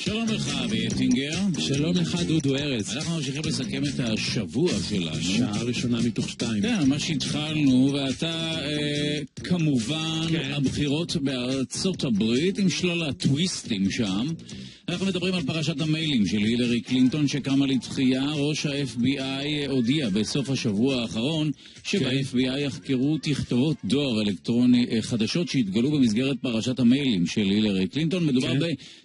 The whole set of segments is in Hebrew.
שלום לך, אטינגר. שלום לך, דודו ארץ. אנחנו ממשיכים לסכם את השבוע שלנו. שעה ראשונה מתוך 2. כן, מה שהתחלנו, ואתה כמובן כן. הבחירות בארצות הברית עם שלל הטוויסטים שם. אנחנו מדברים על פרשת המיילים של הילרי קלינטון שקמה לתחייה. ראש ה-FBI הודיע בסוף השבוע האחרון שב-FBI יחקרו תכתובות דואר אלקטרוני חדשות שהתגלו במסגרת פרשת המיילים של הילרי קלינטון. מדובר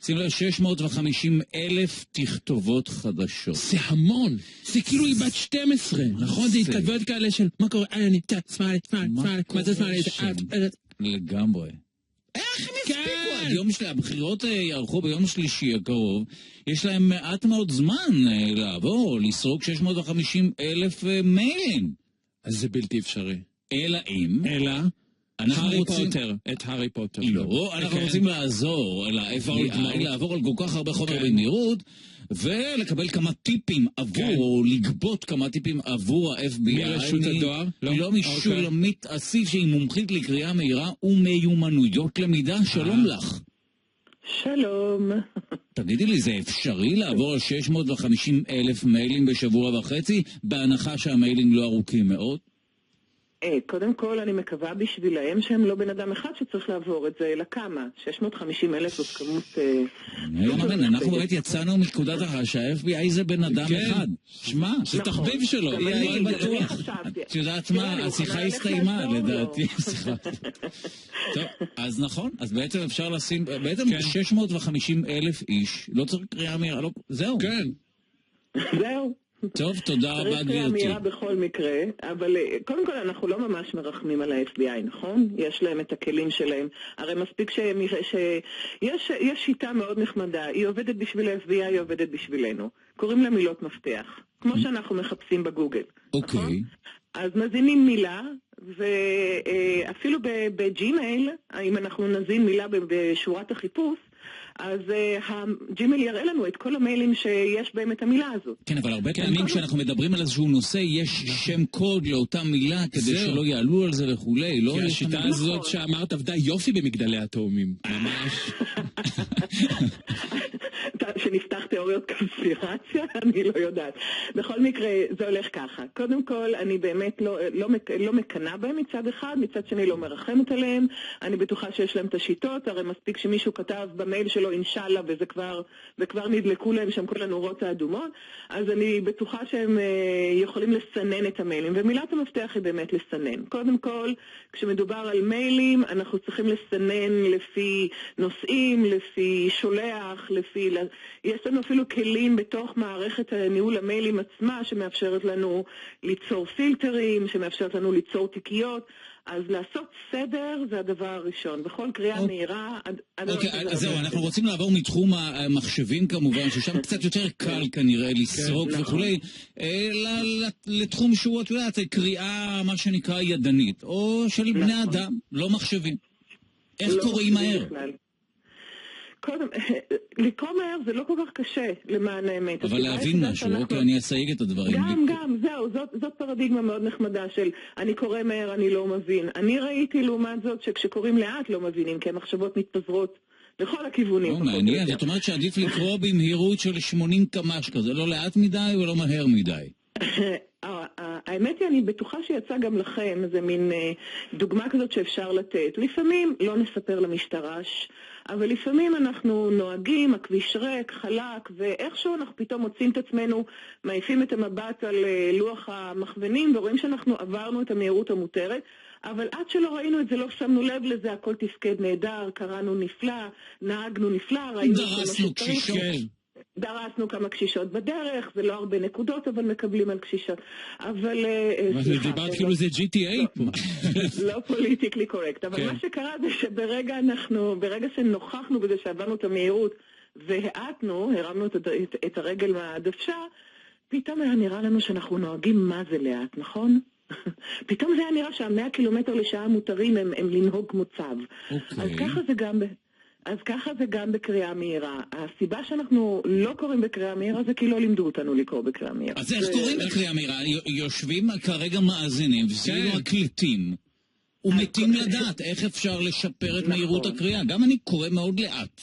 שים לב, 650,000 תכתובות חדשות. זה המון. זה כאילו היא בת 12, נכון? זה התכתבויות כאלה של מה קורה? אני סמאלי, מה זה סמאלי? לגמרי. איך הם הספיקו? היום הבחירות יערכו ביום שלישי הקרוב. יש להם מעט מאוד זמן לעבור, לסרוק 650,000 מיילים. אז זה בלתי אפשרי. אלא אם... הארי פוטר. את הארי פוטר. לא, אנחנו רוצים לעזור ל-FBI לעבור על כל כך הרבה חומר במהירות, ולקבל כמה טיפים עבור, או לגבות כמה טיפים עבור ה-FBI. מרשות הדואר? לא משולמית אסיף שהיא מומחית לקריאה מהירה ומיומנויות למידה. שלום לך. שלום. תגידי לי, זה אפשרי לעבור על 650,000 מיילים בשבוע וחצי, בהנחה שהמיילים לא ארוכים מאוד? קודם כל אני מקווה בשבילהם שהם לא בן אדם אחד שצריך לעבור את זה, אלא כמה? 650,000 זאת כמות... אנחנו באמת יצאנו מנקודת הנחה שה-FBI זה בן אדם אחד. שמע, זה תחביב שלו. אני בטוח. את יודעת מה? השיחה הסתיימה, לדעתי. טוב, אז נכון. אז בעצם אפשר לשים... בעצם 650,000 איש. לא צריך קריאה מהירה. זהו. כן. זהו. טוב, תודה רבה, גברתי. צריך מהירה בכל מקרה, אבל קודם כל אנחנו לא ממש מרחמים על ה-FBI, נכון? יש להם את הכלים שלהם. הרי מספיק שיש שיטה מאוד נחמדה, היא עובדת בשביל ה-FBI, היא עובדת בשבילנו. קוראים לה מילות מפתח, כמו שאנחנו מחפשים בגוגל. אוקיי. אז מזינים מילה, ואפילו בג'ימייל, אם אנחנו נזין מילה בשורת החיפוש, אז הג'ימייל יראה לנו את כל המיילים שיש בהם את המילה הזאת. כן, אבל הרבה פעמים כשאנחנו מדברים על איזשהו נושא, יש שם קוד לאותה מילה כדי שלא יעלו על זה וכולי. כי השיטה הזאת שאמרת עבדה יופי במגדלי התאומים. ממש. שנפתח תיאוריות קונספירציה, אני לא יודעת. בכל מקרה, זה הולך ככה. קודם כל, אני באמת לא מקנה בהם מצד אחד, מצד שני לא מרחמת עליהם. אני בטוחה שיש להם את השיטות, הרי מספיק שמישהו כתב במייל שלו אינשאללה, וכבר נדלקו להם שם כל הנורות האדומות, אז אני בטוחה שהם יכולים לסנן את המיילים, ומילת המפתח היא באמת לסנן. קודם כל, כשמדובר על מיילים, אנחנו צריכים לסנן לפי נושאים, לפי שולח, יש לנו אפילו כלים בתוך מערכת ניהול המיילים עצמה שמאפשרת לנו ליצור פילטרים, שמאפשרת לנו ליצור תיקיות. אז לעשות סדר זה הדבר הראשון. בכל קריאה מהירה... אוקיי, אז זהו, אנחנו רוצים לעבור מתחום המחשבים כמובן, ששם קצת יותר קל כנראה לסרוק וכולי, לתחום שהוא, את יודעת, קריאה מה שנקרא ידנית, או של בני אדם, לא מחשבים. איך קוראים מהר? קודם, לקרוא מהר זה לא כל כך קשה למען האמת. אבל להבין משהו, אוקיי, אני אסייג את הדברים. גם, זהו, זאת פרדיגמה מאוד נחמדה של אני קורא מהר, אני לא מבין. אני ראיתי לעומת זאת שכשקוראים לאט לא מבינים, כי המחשבות מתפזרות לכל הכיוונים. מעניין, זאת אומרת שעדיף לקרוא במהירות של 80 קמ"ש כזה, לא לאט מדי ולא מהר מדי. האמת היא, אני בטוחה שיצא גם לכם איזה מין דוגמה כזאת שאפשר לתת. לפעמים לא נספר למשטרש, אבל לפעמים אנחנו נוהגים, הכביש ריק, חלק, ואיכשהו אנחנו פתאום מוצאים את עצמנו, מעיפים את המבט על לוח המכוונים, ורואים שאנחנו עברנו את המהירות המותרת, אבל עד שלא ראינו את זה, לא שמנו לב לזה, הכל תפקד נהדר, קראנו נפלא, נהגנו נפלא, ראינו דרסנו קשישות. דרסנו כמה קשישות בדרך, זה לא הרבה נקודות, אבל מקבלים על קשישות. אבל... דיברת כאילו זה GTA. לא פוליטיקלי קורקט, אבל מה שקרה זה שברגע שנוכחנו בזה שעברנו את המהירות, והאטנו, הרמנו את הרגל מהדוושה, פתאום היה נראה לנו שאנחנו נוהגים מה זה לאט, נכון? פתאום זה היה נראה שה100 קילומטר לשעה מותרים הם לנהוג כמו צב. אז ככה זה גם בקריאה מהירה. הסיבה שאנחנו לא קוראים בקריאה מהירה זה כי לא לימדו אותנו לקרוא בקריאה מהירה. אז איך קוראים בקריאה מהירה? יושבים כרגע מאזינים וסביבנו מקליטים ומתים לדעת איך אפשר לשפר את מהירות הקריאה. גם אני קורא מאוד לאט.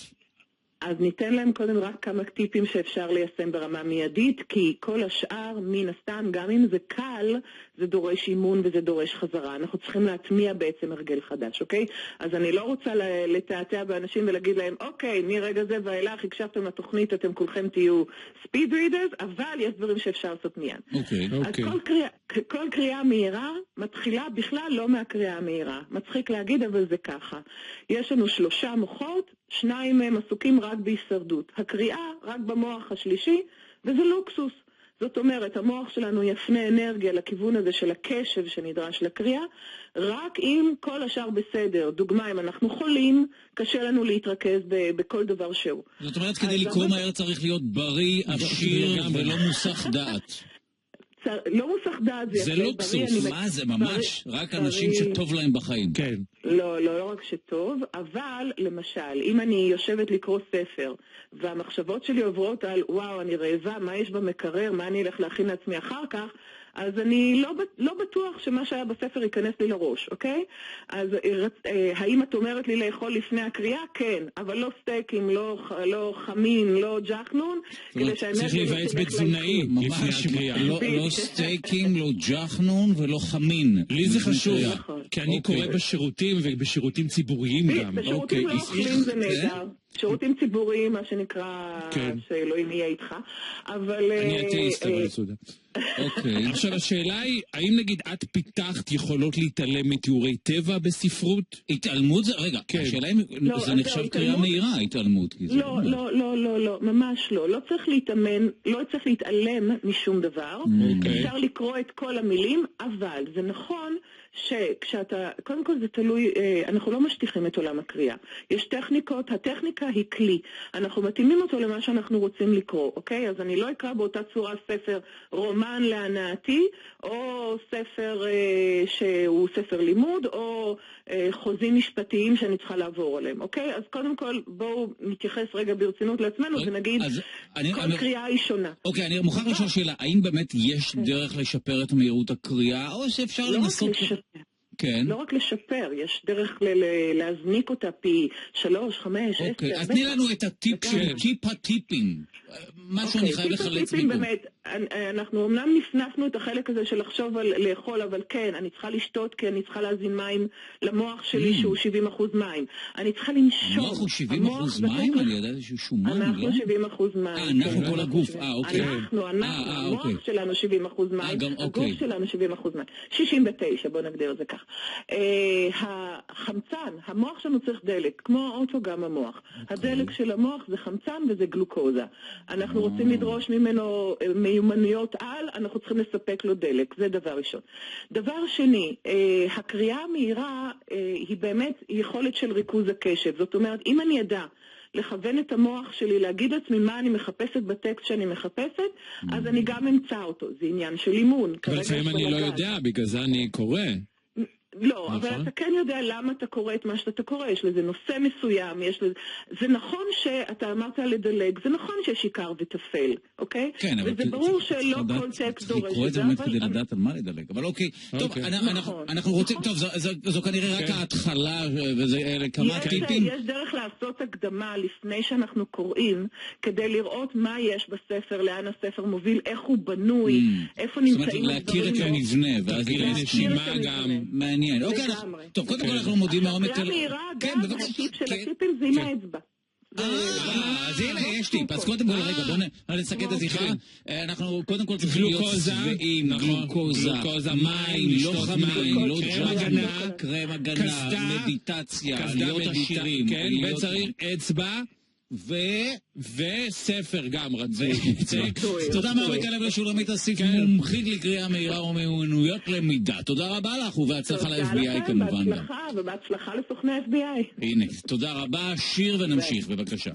אז ניתן להם קודם רק כמה טיפים שאפשר ליישם ברמה מיידית, כי כל השאר, מן הסתם, גם אם זה קל, זה דורש אימון וזה דורש חזרה. אנחנו צריכים להטמיע בעצם הרגל חדש, אוקיי? אז אני לא רוצה לתעתע באנשים ולהגיד להם, אוקיי, מרגע זה ואילך, הקשבתם לתוכנית, אתם כולכם תהיו speed readers, אבל יש דברים שאפשר לעשות מיד. אוקיי. אז כל קריאה מהירה מתחילה בכלל לא מהקריאה המהירה. מצחיק להגיד, אבל זה ככה. יש לנו 3 מוחות, 2 מהם עסוקים רק בהישרדות. הקריאה רק במוח השלישי, וזה לוקסוס. זאת אומרת, המוח שלנו יפנה אנרגיה לכיוון הזה של הקשב שנדרש לקריאה, רק אם כל השאר בסדר. דוגמה, אם אנחנו חולים, קשה לנו להתרכז בכל דבר שהוא. זאת אומרת, כדי לקרוא מהר צריך להיות בריא, עשיר ולא מוסח דעת. לא מוסך דעת, זה לוקסוס, מה זה ממש? רק אנשים שטוב להם בחיים. כן. לא רק שטוב, אבל למשל, אם אני יושבת לקרוא ספר, והמחשבות שלי עוברות על, וואו, אני רעבה, מה יש במקרר, מה אני אלך להכין לעצמי אחר כך, אז אני לא בטוח שמה שהיה בספר ייכנס לי לראש, אוקיי? אז האם את אומרת לי לאכול לפני הקריאה? כן, אבל לא סטייקים, לא חמין, לא ג'חנון, צריך להיוועץ בתזונאי לפני הקריאה. לא סטייקים, לא ג'חנון ולא חמין. לי זה חשוב, כי אני קורא בשירותים ובשירותים ציבוריים גם. בשירותים לא אוכלים זה נהדר. שירותים ציבוריים, מה שנקרא, שאלוהים יהיה איתך, אבל... אני אתאיסט, אבל סודה. אוקיי. עכשיו השאלה היא, האם נגיד את פיתחת יכולות להתעלם מתיאורי טבע בספרות? התעלמות זה, רגע, השאלה אם זה נחשב קריאה מהירה, התעלמות. לא, ממש לא. לא צריך להתעלם משום דבר. אפשר לקרוא את כל המילים, אבל זה נכון שכשאתה, קודם כל זה תלוי, אנחנו לא משטיחים את עולם הקריאה. יש טכניקות, הטכניקה היא כלי. אנחנו מתאימים אותו למה שאנחנו רוצים לקרוא, אוקיי? אז אני לא אקרא באותה צורה ספר רומן להנאתי, או ספר שהוא ספר לימוד, או חוזים משפטיים שאני צריכה לעבור עליהם, אוקיי? אז קודם כל בואו נתייחס רגע ברצינות לעצמנו ונגיד, כל קריאה היא שונה. אוקיי, אני מוכרח לשאול שאלה, האם באמת יש דרך לשפר את מהירות הקריאה, או שאפשר לנסות... כן. לא רק לשפר, יש דרך להזניק אותה פי 3, 5, 10. אוקיי, אז תני לנו את הטיפ של טיפ הטיפים. משהו אני חייב לחלץ מפה. באמת, אנחנו אמנם נפנפנו את החלק הזה של לחשוב על לאכול, אבל כן, אני צריכה לשתות כי אני צריכה להזין מים למוח שלי שהוא 70% מים. אני צריכה לנשום. המוח הוא 70% מים? אני יודעת שהוא שומן, לא? אנחנו 70% מים. אנחנו כל הגוף, אוקיי. המוח שלנו 70% מים, הגוף שלנו 70% מים. 69, בוא נגדיר את זה כך. החמצן, המוח שלנו צריך דלק, כמו האוטו גם המוח. הדלק של המוח זה חמצן וזה גלוקוזה. אנחנו רוצים לדרוש ממנו מיומנויות על, אנחנו צריכים לספק לו דלק, זה דבר ראשון. דבר שני, הקריאה המהירה היא באמת יכולת של ריכוז הקשב. זאת אומרת, אם אני ידע לכוון את המוח שלי, להגיד עצמי מה אני מחפשת בטקסט שאני מחפשת, אז אני גם אמצא אותו. זה עניין של אימון. אבל לפעמים אני לא יודע, בגלל זה אני קורא. לא, אבל אתה כן יודע למה אתה קורא את מה שאתה קורא, יש לזה נושא מסוים, יש לזה... זה נכון שאתה אמרת לדלג, זה נכון שיש עיקר וטפל, אוקיי? כן, אבל... וזה ברור שלא כל טקסט דורש את זה, לקרוא את זה באמת כדי לדעת על מה לדלג, אבל אוקיי, טוב, אנחנו רוצים, טוב, זו כנראה רק ההתחלה, וזה כמה טיפים. יש דרך לעשות הקדמה לפני שאנחנו קוראים, כדי לראות מה יש בספר, לאן הספר מוביל, איך הוא בנוי, איפה נמצאים הדברים. להכיר את המבנה, ואז נשימה גם מעניין. אוקיי, טוב, קודם כל אנחנו מודיעים מהעומק... הקריאה מהירה, גם הטיפ של הטיפים זה עם האצבע. אז הנה, יש טיפ. אז קודם כל, רגע, בואו נסכם את השיחה. אנחנו קודם כל צריכים להיות שבעים, גלוקוזה, מים, לא חמים, לא ג'חנון, קרם הגנה, מדיטציה, להיות עשירים. וצריך אצבע וספר גם רצוי. תודה מעומק הלב לשולמית אסיף, מומחית לקריאה מהירה ומיומנויות למידה. תודה רבה לך ובהצלחה ל-FBI כמובן. בהצלחה ובהצלחה לסוכני FBI. הנה, תודה רבה, שיר ונמשיך בבקשה.